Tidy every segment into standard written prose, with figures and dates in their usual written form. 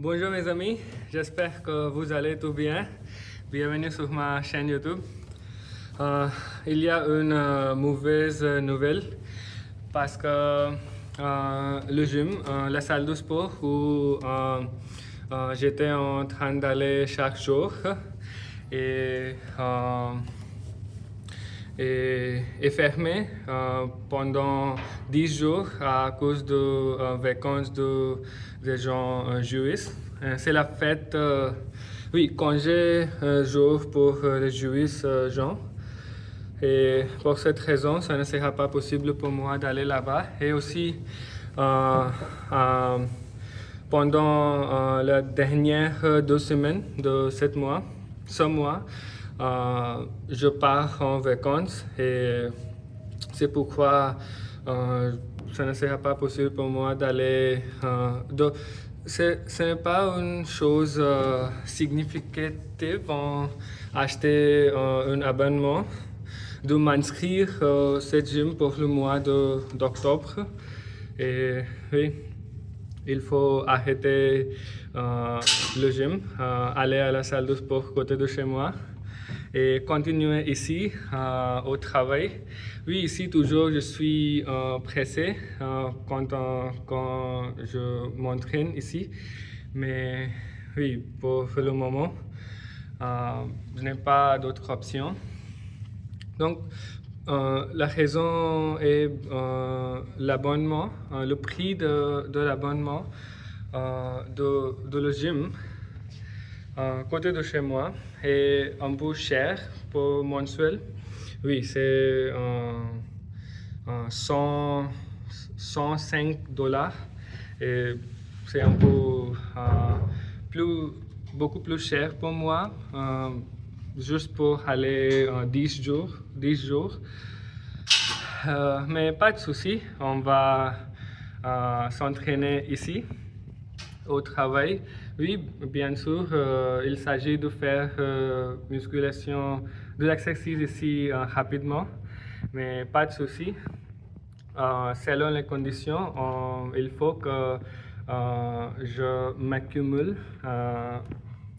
Bonjour mes amis, j'espère que vous allez tout bien. Bienvenue sur ma chaîne YouTube. Il y a une mauvaise nouvelle parce que le gym, la salle de sport où j'étais en train d'aller chaque jour et, euh, est fermé pendant 10 jours à cause de vacances des gens juifs. C'est la fête, oui, congé jour pour les juifs gens. Et pour cette raison, ça ne sera pas possible pour moi d'aller là-bas. Et aussi, euh, euh, pendant la dernière 2 semaines de ce mois, je pars en vacances et c'est pourquoi ça ne sera pas possible pour moi d'aller. Ce n'est pas une chose significative en acheter un abonnement de m'inscrire au cette gym pour le mois d'octobre. Et oui, il faut arrêter le gym, aller à la salle de sport côté de chez moi et continuer ici au travail. Oui, ici toujours je suis pressé quand je m'entraîne ici, mais oui, pour le moment, je n'ai pas d'autre option. Donc, la raison est l'abonnement, le prix de l'abonnement de le gym côté de chez moi est un peu cher pour mensuel. Oui, c'est 105 $. Et c'est un peu plus, beaucoup plus cher pour moi, juste pour aller 10 jours. 10 jours. Mais pas de souci, on va s'entraîner ici au travail. Oui, bien sûr, il s'agit de faire musculation, de l'exercice ici rapidement, mais pas de souci. Selon les conditions, il faut que je m'accumule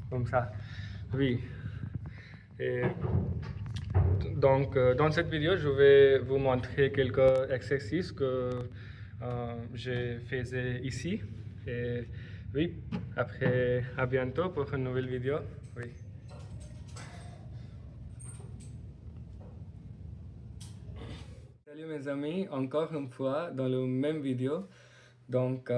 comme ça. Oui. Et donc, dans cette vidéo, je vais vous montrer quelques exercices que je faisais ici. Et oui, après, à bientôt pour une nouvelle vidéo. Oui. Salut mes amis, encore une fois dans la même vidéo. Donc,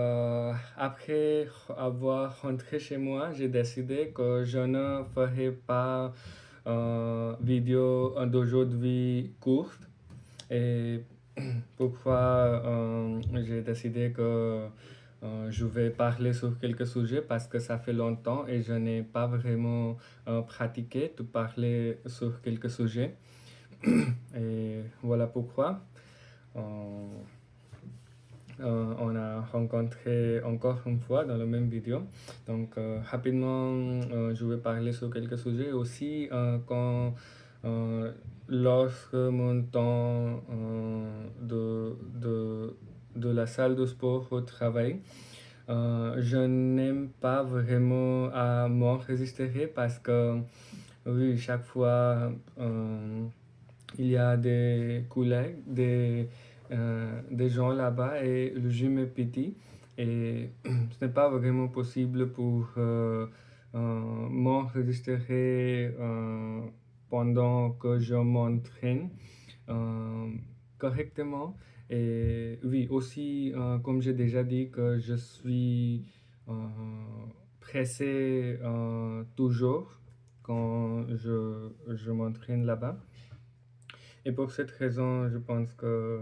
après avoir rentré chez moi, j'ai décidé que je ne ferai pas vidéo d'aujourd'hui courte. Et pourquoi j'ai décidé que je vais parler sur quelques sujets parce que ça fait longtemps et je n'ai pas vraiment pratiqué de parler sur quelques sujets. Et voilà pourquoi on a rencontré encore une fois dans la même vidéo. Donc rapidement, je vais parler sur quelques sujets. Aussi, lorsque mon temps de la salle de sport au travail, je n'aime pas vraiment à m'enregistrer parce que oui, chaque fois il y a des collègues, des gens là-bas et le gym est petit et ce n'est pas vraiment possible pour m'enregistrer pendant que je m'entraîne correctement. Et oui, aussi, comme j'ai déjà dit, que je suis euh, pressé toujours quand je m'entraîne là-bas. Et pour cette raison, je pense que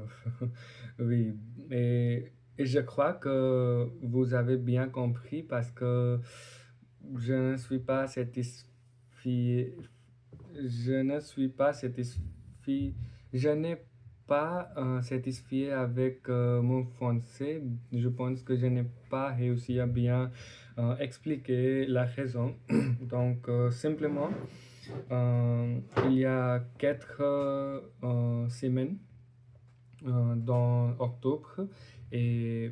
oui. Et je crois que vous avez bien compris parce que je ne suis pas satisfait. Je ne suis pas satisfait. Je n'ai pas satisfait avec mon français. Je pense que je n'ai pas réussi à bien expliquer la raison. Donc, simplement, il y a 4 semaines dans octobre et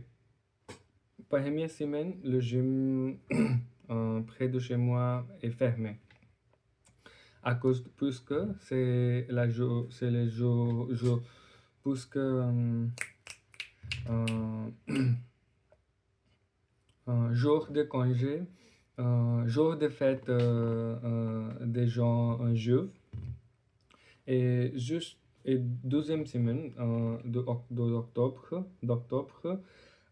première semaine, le gym près de chez moi est fermé. Puisque c'est les jours, puisque euh, jour de congé, jour de fête des gens juifs. Et juste et deuxième semaine d'octobre,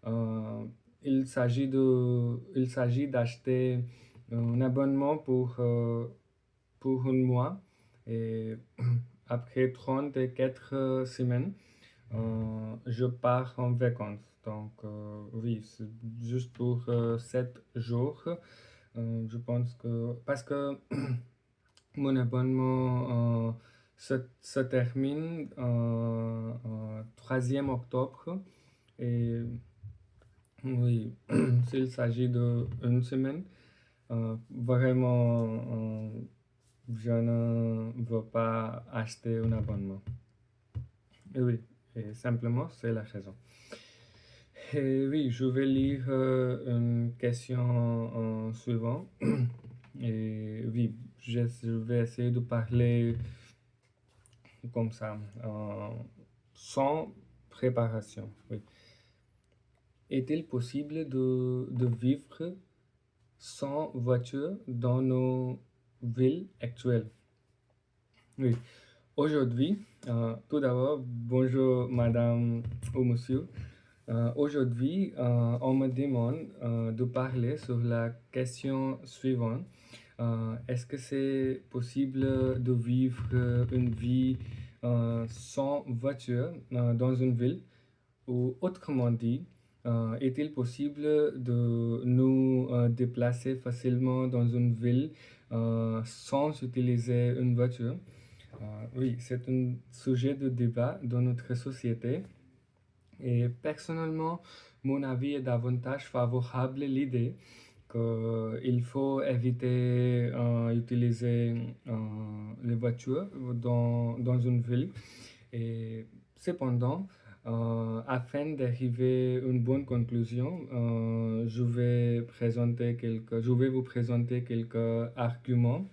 euh, il s'agit d'acheter un abonnement pour un mois. Et après 34 semaines, je pars en vacances. Donc, oui, c'est juste pour 7 jours. Je pense que, parce que mon abonnement se termine 3e octobre. Et oui, s'il s'agit d'une semaine, vraiment, je ne veux pas acheter un abonnement. Et oui, et simplement, c'est la raison. Et oui, je vais lire une question suivante. Et oui, je vais essayer de parler comme ça, sans préparation. Oui. Est-il possible de vivre sans voiture dans nos villes actuelles? Oui. Aujourd'hui, tout d'abord, bonjour madame ou monsieur. Aujourd'hui, on me demande de parler sur la question suivante. Est-ce que c'est possible de vivre une vie sans voiture dans une ville? Ou autrement dit, est-il possible de nous déplacer facilement dans une ville sans utiliser une voiture? Oui, c'est un sujet de débat dans notre société. Et personnellement, mon avis est davantage favorable à l'idée qu'il faut éviter d'utiliser les voitures dans une ville. Et cependant, afin d'arriver à une bonne conclusion, je vais vous présenter quelques arguments.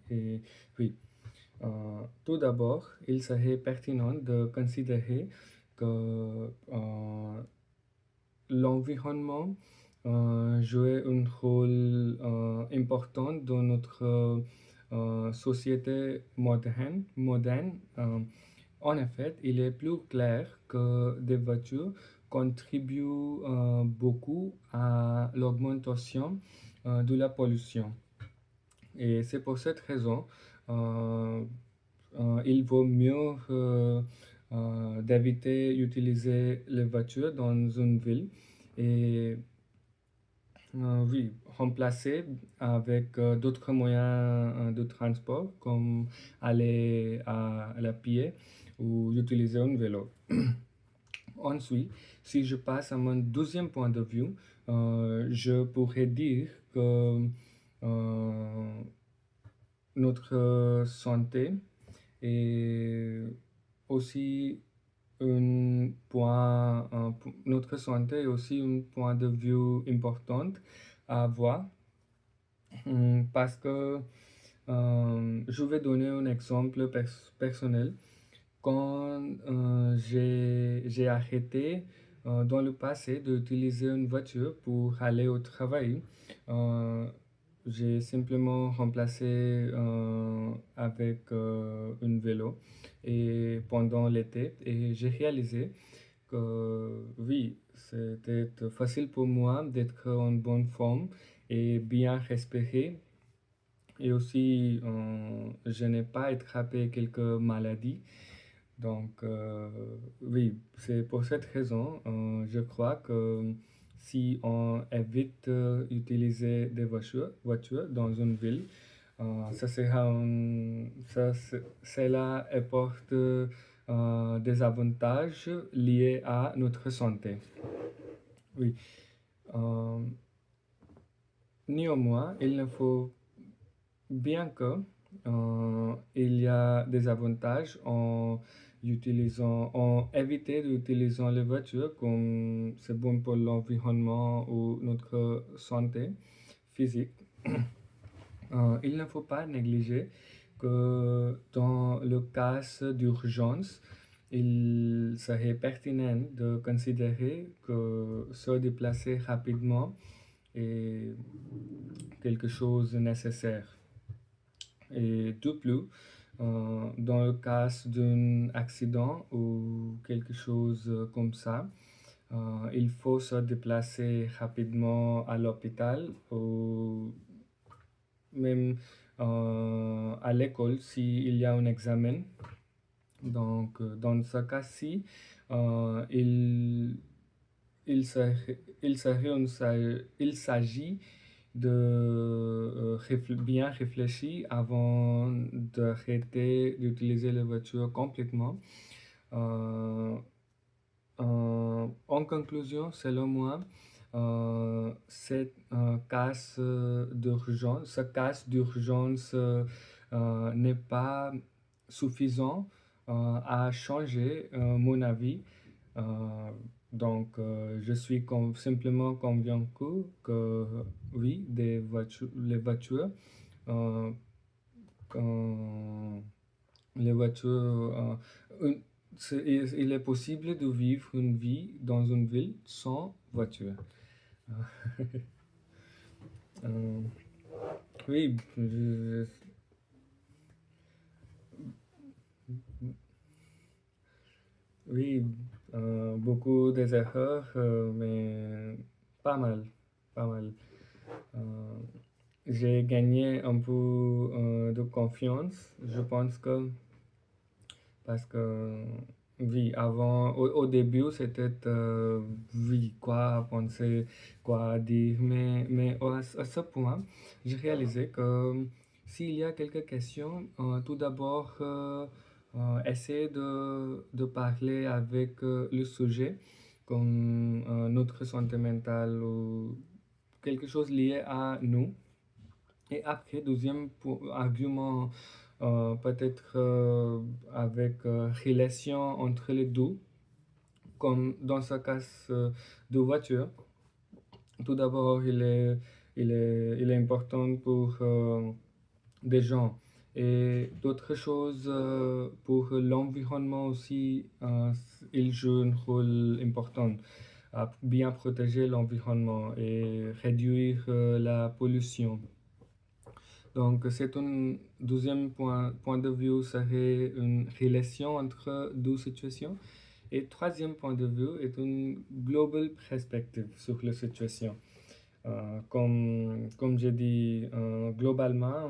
Et oui, tout d'abord, il serait pertinent de considérer que l'environnement joue un rôle important dans notre société moderne. En effet, il est plus clair que des voitures contribuent beaucoup à l'augmentation de la pollution. Et c'est pour cette raison euh, il vaut mieux d'éviter d'utiliser les voitures dans une ville et oui, remplacer avec d'autres moyens de transport comme aller à la pied ou utiliser un vélo. Ensuite, si je passe à mon deuxième point de vue, je pourrais dire que euh, notre santé est aussi notre santé est aussi un point de vue important à avoir. Parce que je vais donner un exemple personnel. Quand j'ai arrêté dans le passé d'utiliser une voiture pour aller au travail, euh, j'ai simplement remplacé avec un vélo et pendant l'été et j'ai réalisé que oui, c'était facile pour moi d'être en bonne forme et bien respirer et aussi je n'ai pas attrapé quelques maladies. Donc, oui, c'est pour cette raison, je crois que si on évite d'utiliser des voitures dans une ville, cela apporte des avantages liés à notre santé. Oui. Euh, Néanmoins, il ne faut bien que il y a des avantages en en éviter d'utiliser les voitures comme c'est bon pour l'environnement ou notre santé physique. Il ne faut pas négliger que dans le cas d'urgence, il serait pertinent de considérer que se déplacer rapidement est quelque chose de nécessaire. Et de plus, dans le cas d'un accident ou quelque chose comme ça, il faut se déplacer rapidement à l'hôpital ou même à l'école s'il y a un examen. Donc, dans ce cas-ci, euh, il, il s'agit de bien réfléchir avant d'arrêter d'utiliser les voitures complètement. Euh, En conclusion, selon moi, ce cas d'urgence n'est pas suffisant à changer mon avis. Euh, je suis simplement convaincu que oui, les voitures, euh, euh, les voitures, il est possible de vivre une vie dans une ville sans voiture. Euh, oui, oui, beaucoup des erreurs, mais pas mal, pas mal. Euh, j'ai gagné un peu de confiance. Je pense que parce que oui, au début, c'était oui, quoi penser, quoi dire, mais à ce point, j'ai réalisé que s'il y a quelques questions, tout d'abord, essayer de parler avec le sujet, comme notre santé mentale ou quelque chose lié à nous. Et après, deuxième argument, peut-être avec relation entre les deux, comme dans ce cas de voiture. Tout d'abord, il est important pour des gens. Et d'autres choses, pour l'environnement aussi, il joue un rôle important à bien protéger l'environnement et réduire la pollution. Donc, c'est un deuxième point de vue serait une relation entre deux situations. Et troisième point de vue est une global perspective sur la situation. Comme j'ai dit, globalement,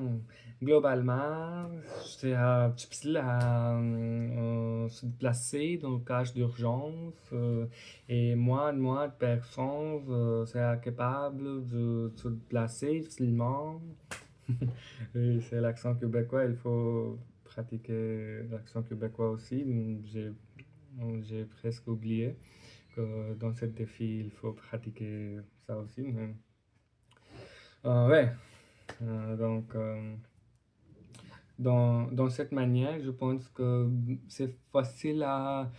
c'est difficile à se placer dans le cas d'urgence. Et moins de personnes sont capables de se placer facilement. Oui, c'est l'accent québécois, il faut pratiquer l'accent québécois aussi. J'ai presque oublié que dans cette défi, il faut pratiquer ça aussi. Ouais, donc dans cette manière, je pense que c'est facile à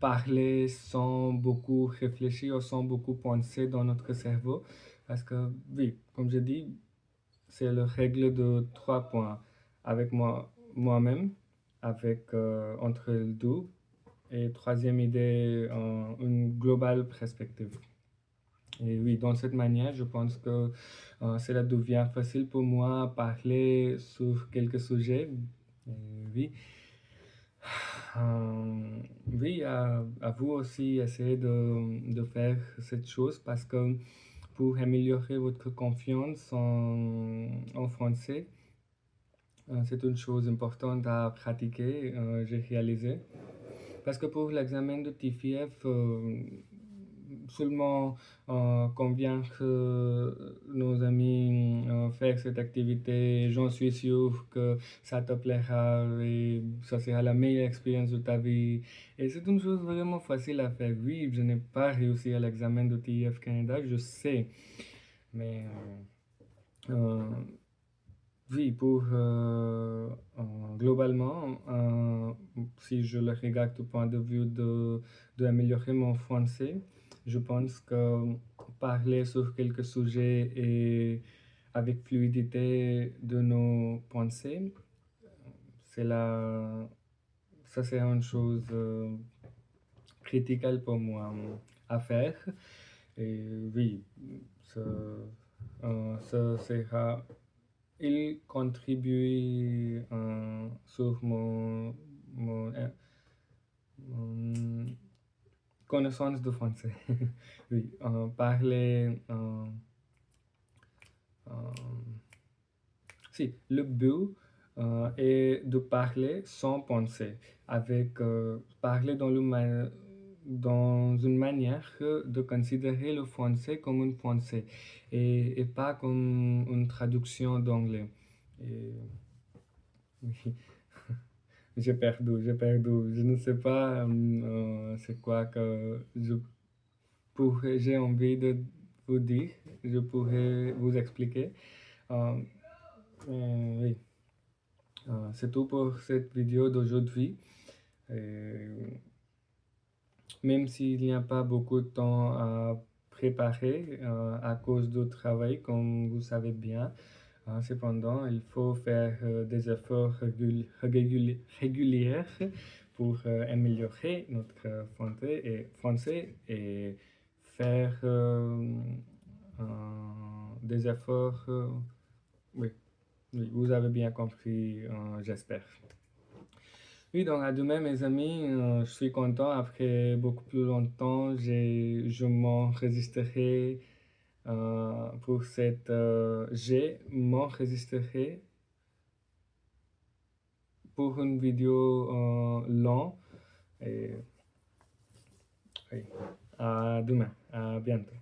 parler sans beaucoup réfléchir, sans beaucoup penser dans notre cerveau. Parce que, oui, comme je dis, c'est la règle de 3 points. Avec moi-même, avec entre les deux. Et troisième idée, une globale perspective. Et oui, dans cette manière, je pense que cela devient facile pour moi à parler sur quelques sujets. Et oui, oui, à vous aussi, essayez de faire cette chose parce que pour améliorer votre confiance en français, c'est une chose importante à pratiquer, j'ai réalisé. Parce que pour l'examen de TFF, seulement convaincre nos amis faire cette activité, j'en suis sûr que ça te plaira et ça sera la meilleure expérience de ta vie. Et c'est une chose vraiment facile à faire. Oui, je n'ai pas réussi à l'examen de TIF Canada, je sais, mais euh, Oui, globalement, si je le regarde du point de vue d'améliorer mon français, je pense que parler sur quelques sujets et avec fluidité de nos pensées, c'est la, ça c'est une chose critique pour moi à faire. Et oui, ça, ça sera il contribue sur mon connaissance de français. Oui, parler. Euh, si, le but est de parler sans penser, avec parler dans une manière de considérer le français comme un français et pas comme une traduction d'anglais. Et, oui. J'ai perdu. Je ne sais pas c'est quoi que j'ai envie de vous dire. Je pourrais vous expliquer. Euh, oui, c'est tout pour cette vidéo d'aujourd'hui. Euh, Même s'il n'y a pas beaucoup de temps à préparer à cause du travail, comme vous savez bien, cependant, il faut faire des efforts réguliers pour améliorer notre français et faire euh, des efforts. Oui, oui, vous avez bien compris, j'espère. Oui, donc à demain, mes amis. Je suis content. Après beaucoup plus longtemps, je m'enregistrerai pour cette. J'ai m'enregistré pour une vidéo longue. Et oui, à demain, à bientôt.